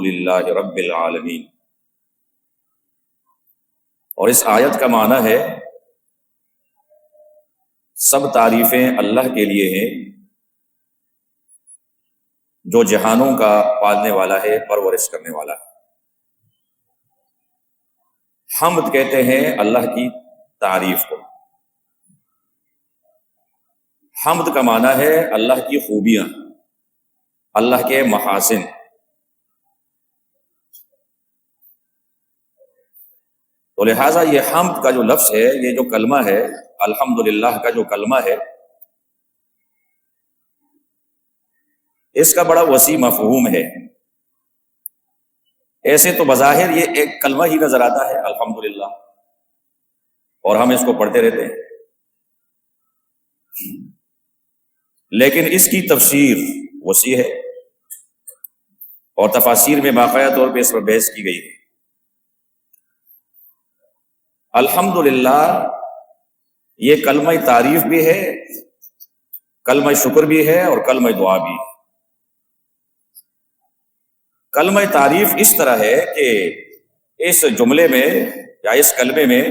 للہ رب العالمین۔ اور اس آیت کا معنی ہے سب تعریفیں اللہ کے لیے ہیں جو جہانوں کا پالنے والا ہے، پرورش کرنے والا ہے۔ حمد کہتے ہیں اللہ کی تعریف کو۔ حمد کا معنی ہے اللہ کی خوبیاں، اللہ کے محاسن۔ تو لہٰذا یہ حمد کا جو لفظ ہے، یہ جو کلمہ ہے، الحمدللہ کا جو کلمہ ہے، اس کا بڑا وسیع مفہوم ہے۔ ایسے تو بظاہر یہ ایک کلمہ ہی نظر آتا ہے الحمدللہ، اور ہم اس کو پڑھتے رہتے ہیں، لیکن اس کی تفسیر وسیع ہے، اور تفاسیر میں باقاعدہ طور پہ اس پر بحث کی گئی ہے۔ الحمدللہ یہ کلمہ تعریف بھی ہے، کلمہ شکر بھی ہے، اور کلمہ دعا بھی ہے۔ کلمہ تعریف اس طرح ہے کہ اس جملے میں یا اس کلمے میں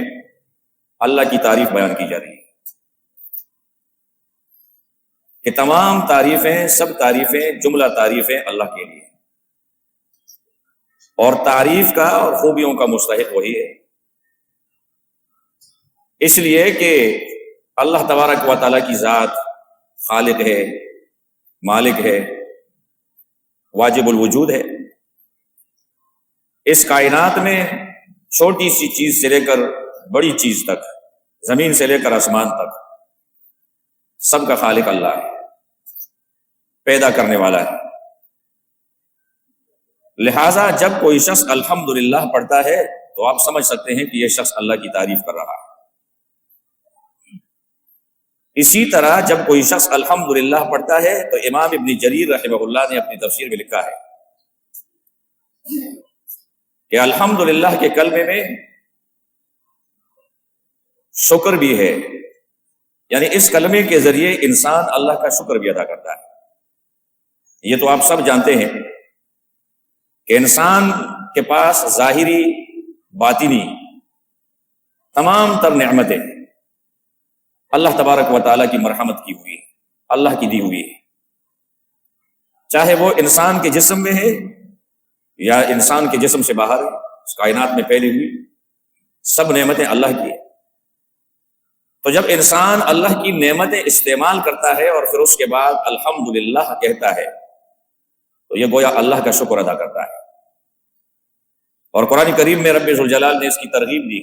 اللہ کی تعریف بیان کی جا رہی ہے کہ تمام تعریفیں، سب تعریفیں، جملہ تعریفیں اللہ کے لیے، اور تعریف کا اور خوبیوں کا مستحق وہی ہے، اس لیے کہ اللہ تبارک و تعالیٰ کی ذات خالق ہے، مالک ہے، واجب الوجود ہے۔ اس کائنات میں چھوٹی سی چیز سے لے کر بڑی چیز تک، زمین سے لے کر آسمان تک، سب کا خالق اللہ ہے، پیدا کرنے والا ہے۔ لہٰذا جب کوئی شخص الحمدللہ پڑھتا ہے تو آپ سمجھ سکتے ہیں کہ یہ شخص اللہ کی تعریف کر رہا ہے۔ اسی طرح جب کوئی شخص الحمدللہ پڑھتا ہے تو امام ابن جریر رحمہ اللہ نے اپنی تفسیر میں لکھا ہے کہ الحمدللہ کے کلمے میں شکر بھی ہے، یعنی اس کلمے کے ذریعے انسان اللہ کا شکر بھی ادا کرتا ہے۔ یہ تو آپ سب جانتے ہیں کہ انسان کے پاس ظاہری، باطنی تمام تر نعمتیں اللہ تبارک و تعالیٰ کی مرحمت کی ہوئی ہے، اللہ کی دی ہوئی ہے، چاہے وہ انسان کے جسم میں ہے یا انسان کے جسم سے باہر ہے، اس کائنات میں پھیلی ہوئی سب نعمتیں اللہ کی ہیں۔ تو جب انسان اللہ کی نعمتیں استعمال کرتا ہے اور پھر اس کے بعد الحمدللہ کہتا ہے تو یہ گویا اللہ کا شکر ادا کرتا ہے۔ اور قرآن کریم میں رب ذوالجلال نے اس کی ترغیب دی،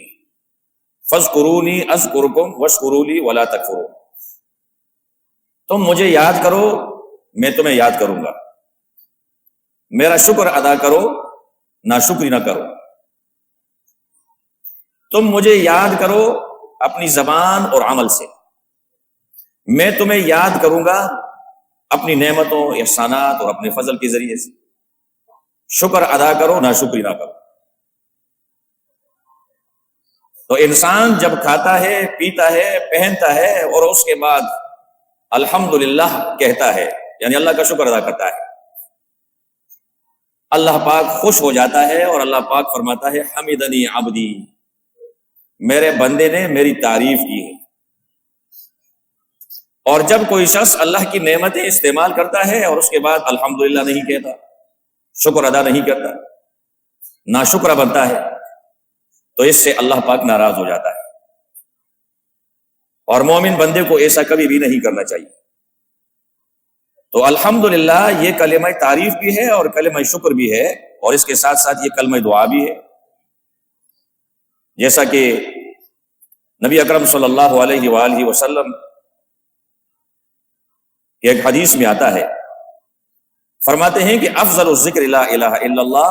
فاذکرونی اذکرکم واشکروا لی ولا تکفرون، تم مجھے یاد کرو، میں تمہیں یاد کروں گا، میرا شکر ادا کرو، ناشکری نہ کرو۔ تم مجھے یاد کرو اپنی زبان اور عمل سے، میں تمہیں یاد کروں گا اپنی نعمتوں، احسانات اور اپنے فضل کے ذریعے سے۔ شکر ادا کرو، ناشکری نہ کرو۔ تو انسان جب کھاتا ہے، پیتا ہے، پہنتا ہے اور اس کے بعد الحمدللہ کہتا ہے، یعنی اللہ کا شکر ادا کرتا ہے، اللہ پاک خوش ہو جاتا ہے اور اللہ پاک فرماتا ہے حمدنی عبدی، میرے بندے نے میری تعریف کی ہے۔ اور جب کوئی شخص اللہ کی نعمتیں استعمال کرتا ہے اور اس کے بعد الحمدللہ نہیں کہتا، شکر ادا نہیں کرتا، ناشکرا بنتا ہے، تو اس سے اللہ پاک ناراض ہو جاتا ہے۔ اور مومن بندے کو ایسا کبھی بھی نہیں کرنا چاہیے۔ تو الحمدللہ یہ کلمہ تعریف بھی ہے اور کلمہ شکر بھی ہے، اور اس کے ساتھ ساتھ یہ کلمہ دعا بھی ہے، جیسا کہ نبی اکرم صلی اللہ علیہ وآلہ وسلم کی ایک حدیث میں آتا ہے، فرماتے ہیں کہ افضل الذکر لا الہ الا اللہ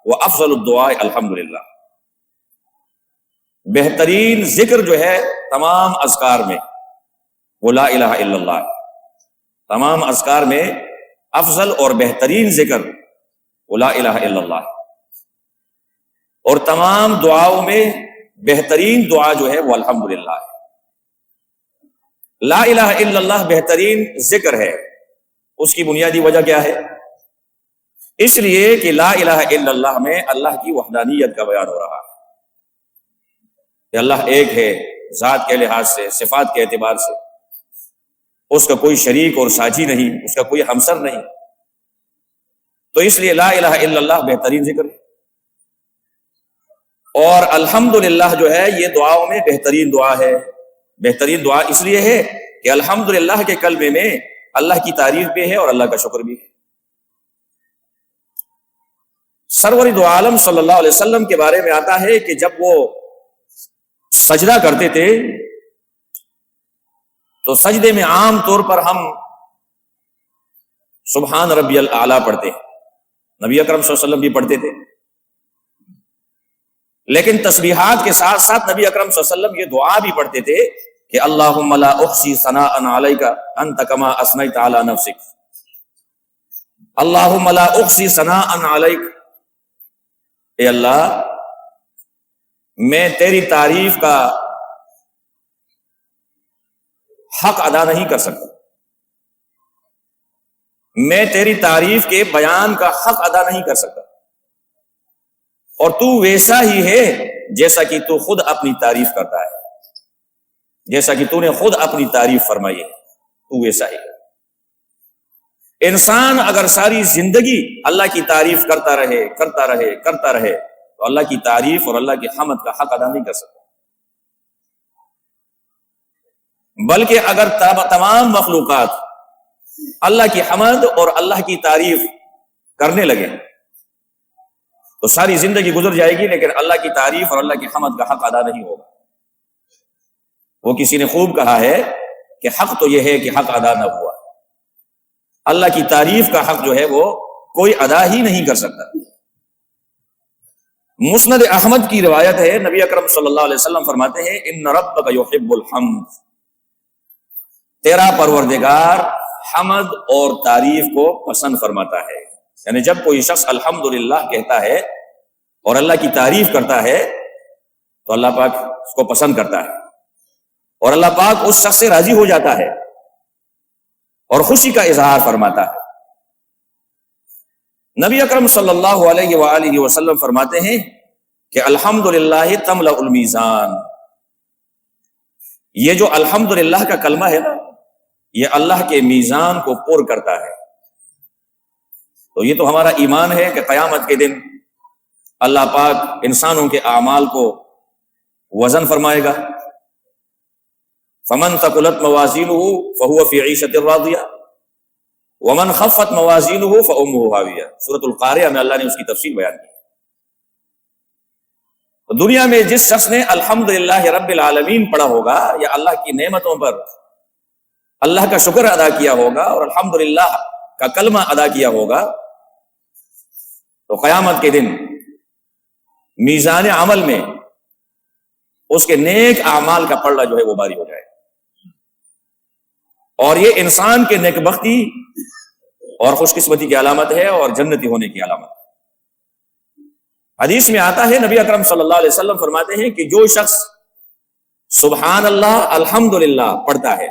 و افضل الدعاء الحمدللہ، بہترین ذکر جو ہے تمام اذکار میں وہ لا الہ الا اللہ ہے۔ تمام اذکار میں افضل اور بہترین ذکر وہ لا الہ الا اللہ ہے، اور تمام دعاؤں میں بہترین دعا جو ہے وہ الحمدللہ ہے۔ لا الہ الا اللہ بہترین ذکر ہے، اس کی بنیادی وجہ کیا ہے؟ اس لیے کہ لا الہ الا اللہ میں اللہ کی وحدانیت کا بیان ہو رہا ہے کہ اللہ ایک ہے، ذات کے لحاظ سے، صفات کے اعتبار سے اس کا کوئی شریک اور ساجی نہیں، اس کا کوئی ہمسر نہیں، تو اس لیے لا الہ الا اللہ بہترین ذکر ہے۔ اور الحمدللہ جو ہے یہ دعاؤں میں بہترین دعا ہے۔ بہترین دعا اس لیے ہے کہ الحمدللہ کے کلمے میں اللہ کی تعریف بھی ہے اور اللہ کا شکر بھی ہے۔ سرور دو عالم صلی اللہ علیہ وسلم کے بارے میں آتا ہے کہ جب وہ سجدہ کرتے تھے تو سجدے میں عام طور پر ہم سبحان ربی الاعلیٰ پڑھتے ہیں، نبی اکرم صلی اللہ علیہ وسلم بھی پڑھتے تھے، لیکن تسبیحات کے ساتھ ساتھ نبی اکرم صلی اللہ علیہ وسلم یہ دعا بھی پڑھتے تھے کہ اللہم لا احصی ثناء علیک انت کما اثنیت علی نفسک، اللہم لا احصی ثناء علیک، اے اللہ میں تیری تعریف کا حق ادا نہیں کر سکتا، میں تیری تعریف کے بیان کا حق ادا نہیں کر سکتا، اور تو ویسا ہی ہے جیسا کہ تو خود اپنی تعریف کرتا ہے، جیسا کہ تو نے خود اپنی تعریف فرمائی ہے، تو ویسا ہی ہے۔ انسان اگر ساری زندگی اللہ کی تعریف کرتا رہے تو اللہ کی تعریف اور اللہ کی حمد کا حق ادا نہیں کر سکتا، بلکہ اگر تمام مخلوقات اللہ کی حمد اور اللہ کی تعریف کرنے لگے تو ساری زندگی گزر جائے گی، لیکن اللہ کی تعریف اور اللہ کی حمد کا حق ادا نہیں ہوگا۔ وہ کسی نے خوب کہا ہے کہ حق تو یہ ہے کہ حق ادا نہ ہوا، اللہ کی تعریف کا حق جو ہے وہ کوئی ادا ہی نہیں کر سکتا۔ مسند احمد کی روایت ہے، نبی اکرم صلی اللہ علیہ وسلم فرماتے ہیں ان ربک یحب الحمد، تیرا پروردگار حمد اور تعریف کو پسند فرماتا ہے۔ یعنی جب کوئی شخص الحمدللہ کہتا ہے اور اللہ کی تعریف کرتا ہے تو اللہ پاک اس کو پسند کرتا ہے، اور اللہ پاک اس شخص سے راضی ہو جاتا ہے اور خوشی کا اظہار فرماتا ہے۔ نبی اکرم صلی اللہ علیہ وآلہ وسلم فرماتے ہیں کہ الحمدللہ تملأ المیزان، یہ جو الحمدللہ کا کلمہ ہے نا، یہ اللہ کے میزان کو پر کرتا ہے۔ تو یہ تو ہمارا ایمان ہے کہ قیامت کے دن اللہ پاک انسانوں کے اعمال کو وزن فرمائے گا، فمن ثقلت موازینہ فہو فی عیشۃ راضیہ ومن خفت موازینہ فامہ ہاویہ، سورۃ القاریہ میں اللہ نے اس کی تفصیل بیان کی۔ تو دنیا میں جس شخص نے الحمدللہ رب العالمین پڑھا ہوگا یا اللہ کی نعمتوں پر اللہ کا شکر ادا کیا ہوگا اور الحمدللہ کا کلمہ ادا کیا ہوگا، تو قیامت کے دن میزان عمل میں اس کے نیک اعمال کا پلڑا جو ہے وہ باری ہو جائے، اور یہ انسان کے نیک بختی اور خوش قسمتی کی علامت ہے اور جنتی ہونے کی علامت۔ حدیث میں آتا ہے، نبی اکرم صلی اللہ علیہ وسلم فرماتے ہیں کہ جو شخص سبحان اللہ الحمدللہ پڑھتا ہے،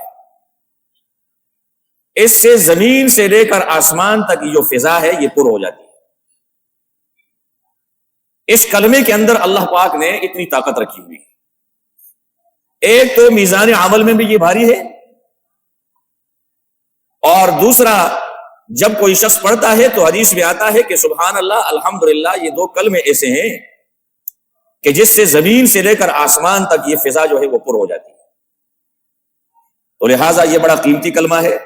اس سے زمین سے لے کر آسمان تک جو فضا ہے یہ پر ہو جاتی ہے۔ اس کلمے کے اندر اللہ پاک نے اتنی طاقت رکھی ہوئی ہے، ایک تو میزان عمل میں بھی یہ بھاری ہے، اور دوسرا جب کوئی شخص پڑھتا ہے تو حدیث میں آتا ہے کہ سبحان اللہ الحمدللہ یہ دو کلمے ایسے ہیں کہ جس سے زمین سے لے کر آسمان تک یہ فضا جو ہے وہ پر ہو جاتی ہے۔ تو لہٰذا یہ بڑا قیمتی کلمہ ہے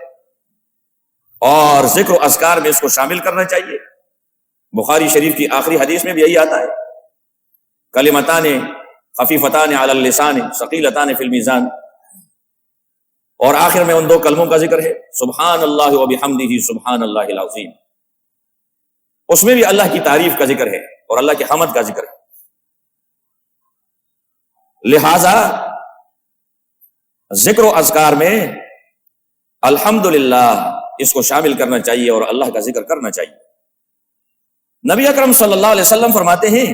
اور ذکر و اذکار میں اس کو شامل کرنا چاہیے۔ بخاری شریف کی آخری حدیث میں بھی یہی آتا ہے، کلمتان خفیفتان علی اللسان ثقیلتان فی المیزان، اور آخر میں ان دو کلموں کا ذکر ہے، سبحان اللہ و بحمدہ سبحان اللہ العظیم، اس میں بھی اللہ کی تعریف کا ذکر ہے اور اللہ کی حمد کا ذکر ہے۔ لہذا ذکر و اذکار میں الحمدللہ اس کو شامل کرنا چاہیے اور اللہ کا ذکر کرنا چاہیے۔ نبی اکرم صلی اللہ علیہ وسلم فرماتے ہیں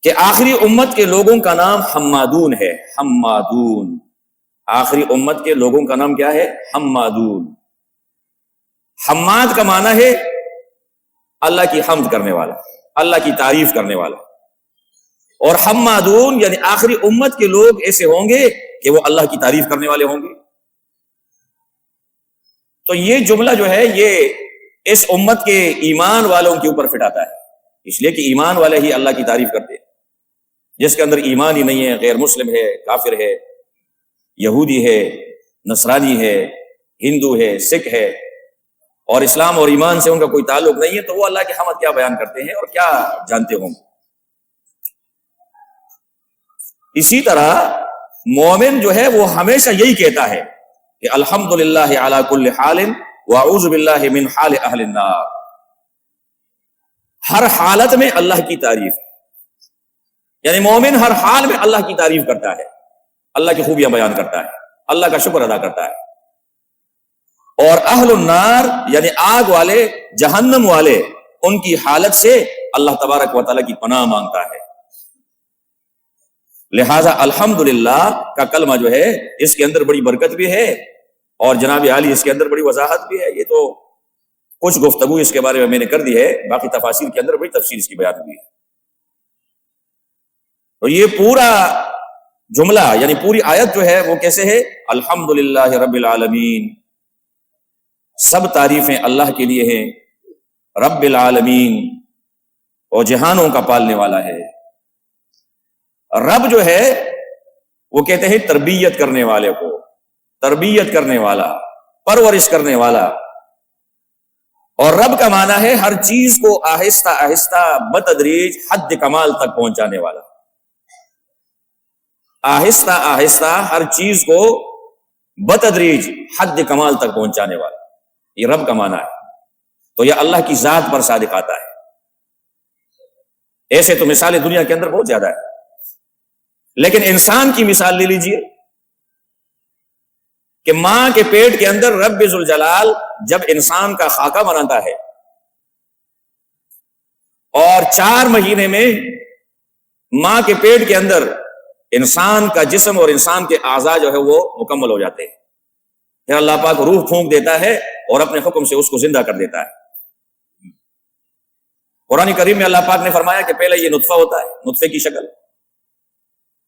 کہ آخری امت کے لوگوں کا نام حمادون ہے، حمادون، آخری امت کے لوگوں کا نام کیا ہے؟ حمادون۔ حماد کا معنی ہے اللہ کی حمد کرنے والا، اللہ کی تعریف کرنے والا، اور حمادون یعنی آخری امت کے لوگ ایسے ہوں گے کہ وہ اللہ کی تعریف کرنے والے ہوں گے۔ تو یہ جملہ جو ہے یہ اس امت کے ایمان والوں کے اوپر فٹ آتا ہے، اس لیے کہ ایمان والے ہی اللہ کی تعریف کرتے ہیں۔ جس کے اندر ایمان ہی نہیں ہے، غیر مسلم ہے، کافر ہے، یہودی ہے، نصرانی ہے، ہندو ہے، سکھ ہے، اور اسلام اور ایمان سے ان کا کوئی تعلق نہیں ہے، تو وہ اللہ کی حمد کیا بیان کرتے ہیں اور کیا جانتے ہوں گے۔ اسی طرح مومن جو ہے وہ ہمیشہ یہی کہتا ہے کہ الحمدللہ علی کل حال واعوذ باللہ من حال اہل النار، ہر حالت میں اللہ کی تعریف، یعنی مومن ہر حال میں اللہ کی تعریف کرتا ہے، اللہ کی خوبیاں بیان کرتا ہے، اللہ کا شکر ادا کرتا ہے۔ اور اہل النار یعنی آگ والے، جہنم والے، ان کی حالت سے اللہ تبارک و تعالیٰ کی پناہ مانگتا ہے۔ لہذا الحمدللہ کا کلمہ جو ہے اس کے اندر بڑی برکت بھی ہے، اور جناب عالی اس کے اندر بڑی وضاحت بھی ہے۔ یہ تو کچھ گفتگو اس کے بارے میں نے کر دی ہے، باقی تفاسیر کے اندر بڑی تفصیل اس کی بیان ہوئی ہے۔ تو یہ پورا جملہ یعنی پوری آیت جو ہے وہ کیسے ہے؟ الحمدللہ رب العالمین، سب تعریفیں اللہ کے لیے ہیں، رب العالمین، اور جہانوں کا پالنے والا ہے۔ رب جو ہے وہ کہتے ہیں تربیت کرنے والے کو، تربیت کرنے والا، پرورش کرنے والا، اور رب کا معنی ہے ہر چیز کو آہستہ آہستہ بتدریج حد کمال تک پہنچانے والا، آہستہ آہستہ ہر چیز کو بتدریج حد کمال تک پہنچانے والا، یہ رب کا معنی ہے۔ تو یہ اللہ کی ذات پر صادق آتا ہے۔ ایسے تو مثالیں دنیا کے اندر بہت زیادہ ہے، لیکن انسان کی مثال لے لیجئے کہ ماں کے پیٹ کے اندر رب ذوالجلال جب انسان کا خاکہ بناتا ہے اور 4 مہینے میں ماں کے پیٹ کے اندر انسان کا جسم اور انسان کے اعضاء جو ہے وہ مکمل ہو جاتے ہیں، پھر اللہ پاک روح پھونک دیتا ہے اور اپنے حکم سے اس کو زندہ کر دیتا ہے۔ قرآن کریم میں اللہ پاک نے فرمایا کہ پہلے یہ نطفہ ہوتا ہے، نطفے کی شکل،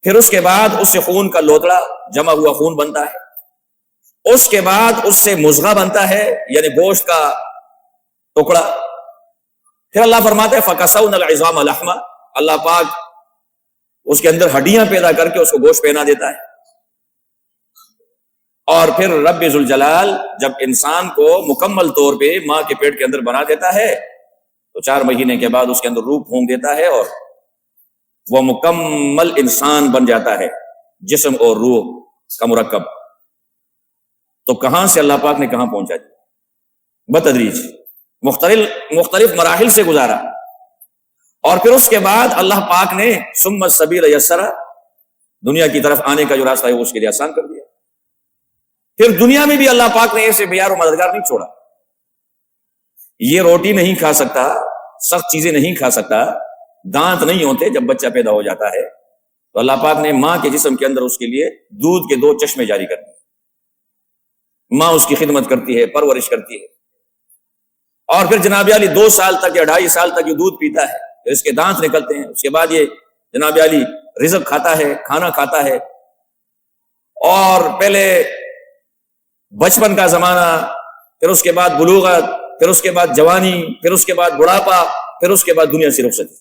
پھر اس کے بعد اس سے خون کا لوتڑا، جمع ہوا خون بنتا ہے، اس کے بعد اس سے مضغہ بنتا ہے یعنی گوشت کا ٹکڑا، پھر اللہ فرماتا ہے فَكَسَوْنَا الْعِظَامَ لَحْمًا، اللہ پاک اس کے اندر ہڈیاں پیدا کر کے اس کو گوشت پہنا دیتا ہے۔ اور پھر رب ذوالجلال جب انسان کو مکمل طور پہ ماں کے پیٹ کے اندر بنا دیتا ہے تو 4 مہینے کے بعد اس کے اندر روح پھونک دیتا ہے اور وہ مکمل انسان بن جاتا ہے، جسم اور روح کا مرکب۔ تو کہاں سے اللہ پاک نے کہاں پہنچا دیا؟ بتدریج مختلف مراحل سے گزارا، اور پھر اس کے بعد اللہ پاک نے ثم السبیل یسرا، دنیا کی طرف آنے کا جو راستہ ہے وہ اس کے لیے آسان کر دیا۔ پھر دنیا میں بھی اللہ پاک نے ایسے بیار و مددگار نہیں چھوڑا۔ یہ روٹی نہیں کھا سکتا، سخت چیزیں نہیں کھا سکتا، دانت نہیں ہوتے جب بچہ پیدا ہو جاتا ہے، تو اللہ پاک نے ماں کے جسم کے اندر اس کے لیے دودھ کے 2 چشمے جاری کر دیے۔ ماں اس کی خدمت کرتی ہے، پرورش کرتی ہے، اور پھر جناب علی 2 سال تک یا 2.5 سال تک یہ دودھ پیتا ہے، پھر اس کے دانت نکلتے ہیں، اس کے بعد یہ جناب علی رزق کھاتا ہے، کھانا کھاتا ہے، اور پہلے بچپن کا زمانہ، پھر اس کے بعد بلوغت، پھر اس کے بعد جوانی، پھر اس کے بعد بڑھاپا، پھر اس کے بعد دنیا سے رخصتی۔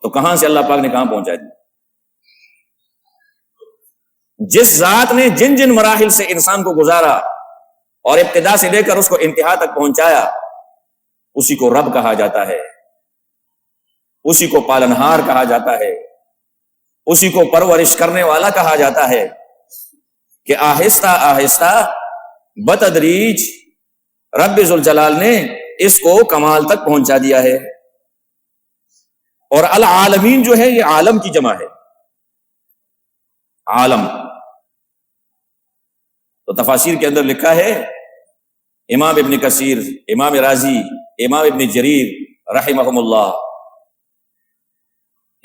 تو کہاں سے اللہ پاک نے کہاں پہنچا دیا؟ جس ذات نے جن جن مراحل سے انسان کو گزارا اور ابتدا سے لے کر اس کو انتہا تک پہنچایا، اسی کو رب کہا جاتا ہے، اسی کو پالنہار کہا جاتا ہے، اسی کو پرورش کرنے والا کہا جاتا ہے، کہ آہستہ آہستہ بتدریج رب ذوالجلال نے اس کو کمال تک پہنچا دیا ہے۔ اور العالمین جو ہے یہ عالم کی جمع ہے، عالم۔ تو تفاسیر کے اندر لکھا ہے، امام ابن کثیر، امام رازی، امام ابن جریر رحمہم اللہ،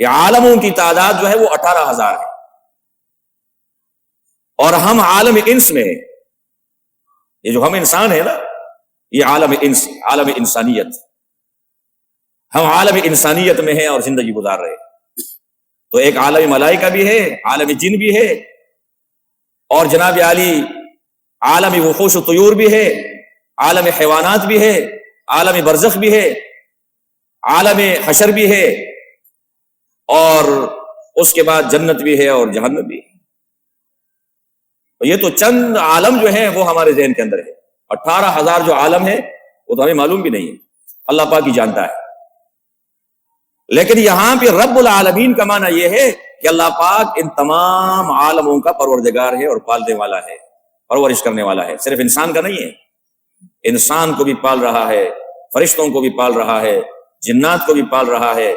یہ عالموں کی تعداد جو ہے وہ 18,000 ہے، اور ہم عالم انس میں ہیں۔ یہ جو ہم انسان ہیں نا، یہ عالم انس، عالم انسانیت، ہم عالم انسانیت میں ہیں اور زندگی گزار رہے ہیں، تو ایک عالم ملائکہ بھی ہے، عالم جن بھی ہے، اور جناب عالی عالم وحوش و طیور بھی ہے، عالم حیوانات بھی ہے، عالم برزخ بھی ہے، عالم حشر بھی ہے، اور اس کے بعد جنت بھی ہے اور جہنم بھی ہے۔ یہ تو چند عالم جو ہیں وہ ہمارے ذہن کے اندر ہے، 18,000 جو عالم ہے وہ تو ہمیں معلوم بھی نہیں ہے، اللہ پاک ہی جانتا ہے۔ لیکن یہاں پہ رب العالمین کا معنی یہ ہے کہ اللہ پاک ان تمام عالموں کا پروردگار ہے اور پالنے والا ہے، پرورش کرنے والا ہے، صرف انسان کا نہیں ہے، انسان کو بھی پال رہا ہے، فرشتوں کو بھی پال رہا ہے، جنات کو بھی پال رہا ہے،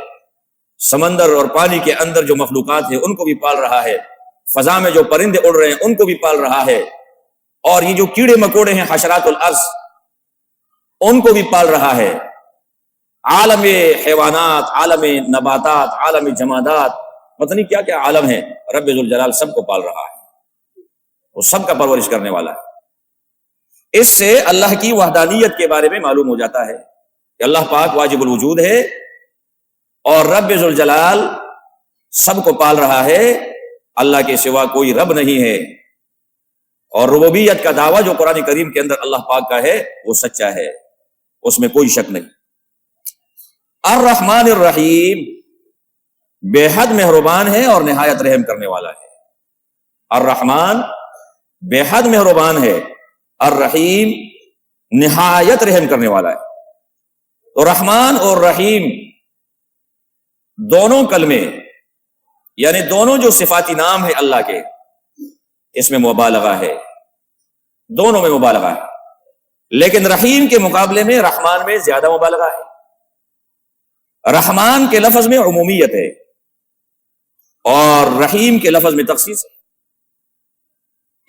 سمندر اور پانی کے اندر جو مخلوقات ہیں ان کو بھی پال رہا ہے، فضا میں جو پرندے اڑ رہے ہیں ان کو بھی پال رہا ہے، اور یہ جو کیڑے مکوڑے ہیں حشرات الارض ان کو بھی پال رہا ہے، عالم حیوانات، عالم نباتات، عالم جمادات، پتہ نہیں کیا کیا عالم ہے، رب ذوالجلال سب کو پال رہا ہے، وہ سب کا پرورش کرنے والا ہے۔ اس سے اللہ کی وحدانیت کے بارے میں معلوم ہو جاتا ہے کہ اللہ پاک واجب الوجود ہے اور رب ذوالجلال سب کو پال رہا ہے، اللہ کے سوا کوئی رب نہیں ہے، اور ربوبیت کا دعویٰ جو قرآن کریم کے اندر اللہ پاک کا ہے وہ سچا ہے، اس میں کوئی شک نہیں۔ الرحمن الرحیم، بے حد مہربان ہے اور نہایت رحم کرنے والا ہے۔ الرحمن بے حد مہربان ہے، الرحیم نہایت رحم کرنے والا ہے۔ تو رحمان اور رحیم دونوں کلمے، یعنی دونوں جو صفاتی نام ہے اللہ کے، اس میں مبالغہ ہے، دونوں میں مبالغہ ہے، لیکن رحیم کے مقابلے میں رحمان میں زیادہ مبالغہ ہے۔ رحمان کے لفظ میں عمومیت ہے اور رحیم کے لفظ میں تخصیص ہے۔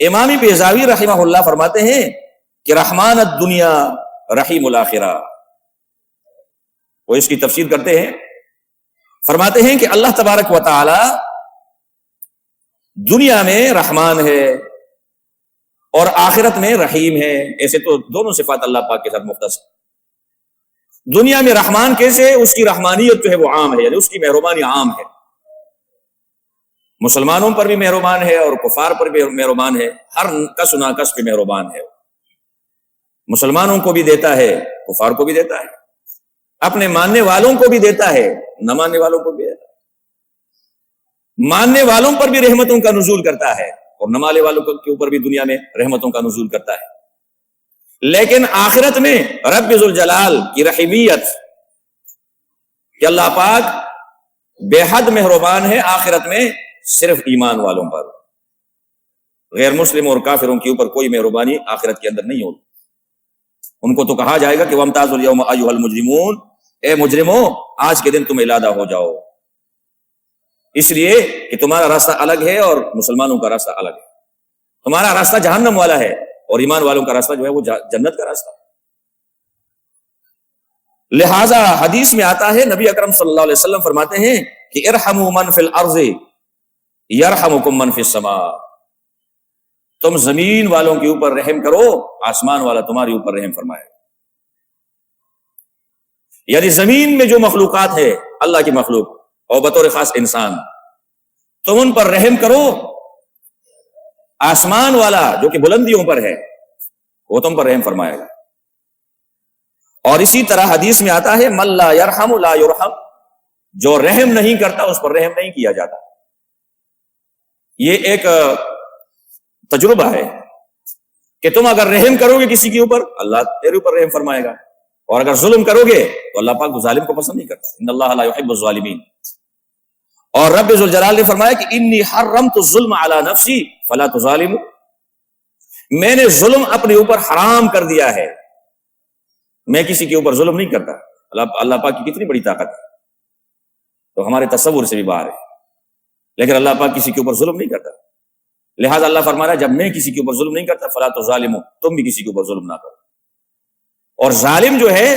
امام بیضاوی رحمہ اللہ فرماتے ہیں کہ رحمان الدنیا رحیم الآخرہ، وہ اس کی تفسیر کرتے ہیں، فرماتے ہیں کہ اللہ تبارک و تعالی دنیا میں رحمان ہے اور آخرت میں رحیم ہے۔ ایسے تو دونوں صفات اللہ پاک کے ساتھ مختص ہیں۔ دنیا میں رحمان کیسے؟ اس کی رحمانیت جو ہے وہ عام ہے، یعنی اس کی مہربانی عام ہے، مسلمانوں پر بھی مہربان ہے اور کفار پر بھی مہربان ہے، ہر کس و ناکس پہ مہربان ہے، مسلمانوں کو بھی دیتا ہے، کفار کو بھی دیتا ہے، اپنے ماننے والوں کو بھی دیتا ہے، نہ ماننے والوں کو بھی دیتا ہے، ماننے والوں پر بھی رحمتوں کا نزول کرتا ہے اور نہ ماننے والوں کے اوپر بھی دنیا میں رحمتوں کا نزول کرتا ہے۔ لیکن آخرت میں رب ذوالجلال کی رحیمیت کہ اللہ پاک بے حد مہربان ہے، آخرت میں صرف ایمان والوں پر، غیر مسلم اور کافروں کے اوپر کوئی مہربانی آخرت کے اندر نہیں ہوگی۔ ان کو تو کہا جائے گا کہ وَامْتَازُوا الْيَوْمَ أَيُّهَا الْمُجْرِمُونَ، اے مجرموں آج کے دن تم علیحدہ ہو جاؤ، اس لیے کہ تمہارا راستہ الگ ہے اور مسلمانوں کا راستہ الگ ہے، تمہارا راستہ جہنم والا ہے اور ایمان والوں کا راستہ جو ہے وہ جنت کا راستہ۔ لہذا حدیث میں آتا ہے، نبی اکرم صلی اللہ علیہ وسلم فرماتے ہیں کہ ارحموا من فی الارض یرحمکم من فی السماء، تم زمین والوں کے اوپر رحم کرو، آسمان والا تمہارے اوپر رحم فرمائے۔ یعنی زمین میں جو مخلوقات ہے اللہ کی مخلوق اور بطور خاص انسان، تم ان پر رحم کرو، آسمان والا جو کہ بلندیوں پر ہے وہ تم پر رحم فرمائے گا۔ اور اسی طرح حدیث میں آتا ہے من لا یرحم لا یرحم، جو رحم نہیں کرتا اس پر رحم نہیں کیا جاتا۔ یہ ایک تجربہ ہے کہ تم اگر رحم کرو گے کسی کے اوپر، اللہ تیرے اوپر رحم فرمائے گا، اور اگر ظلم کرو گے تو اللہ پاک ظالم کو پسند نہیں کرتا، ان اللہ لا يحب الظالمین۔ اور رب ذوالجلال نے فرمایا کہ انی حرمت الظلم علی نفسی فلا تظالموا، میں نے ظلم اپنے اوپر حرام کر دیا ہے، میں کسی کے اوپر ظلم نہیں کرتا۔ اللہ پاک کی کتنی بڑی طاقت ہے، تو ہمارے تصور سے بھی باہر ہے، لیکن اللہ پاک کسی کے اوپر ظلم نہیں کرتا۔ لہٰذا اللہ فرما رہا ہے جب میں کسی کے اوپر ظلم نہیں کرتا فلا تظالموا، تم بھی کسی کے اوپر ظلم نہ کرو۔ اور ظالم جو ہے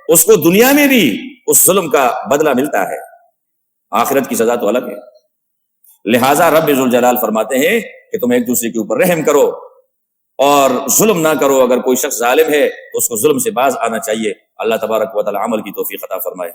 اس کو دنیا میں بھی اس ظلم کا بدلہ ملتا ہے، آخرت کی سزا تو الگ ہے۔ لہٰذا رب ذوالجلال فرماتے ہیں کہ تم ایک دوسرے کے اوپر رحم کرو اور ظلم نہ کرو۔ اگر کوئی شخص ظالم ہے تو اس کو ظلم سے باز آنا چاہیے۔ اللہ تبارک و تعالی عمل کی توفیق عطا فرمائے۔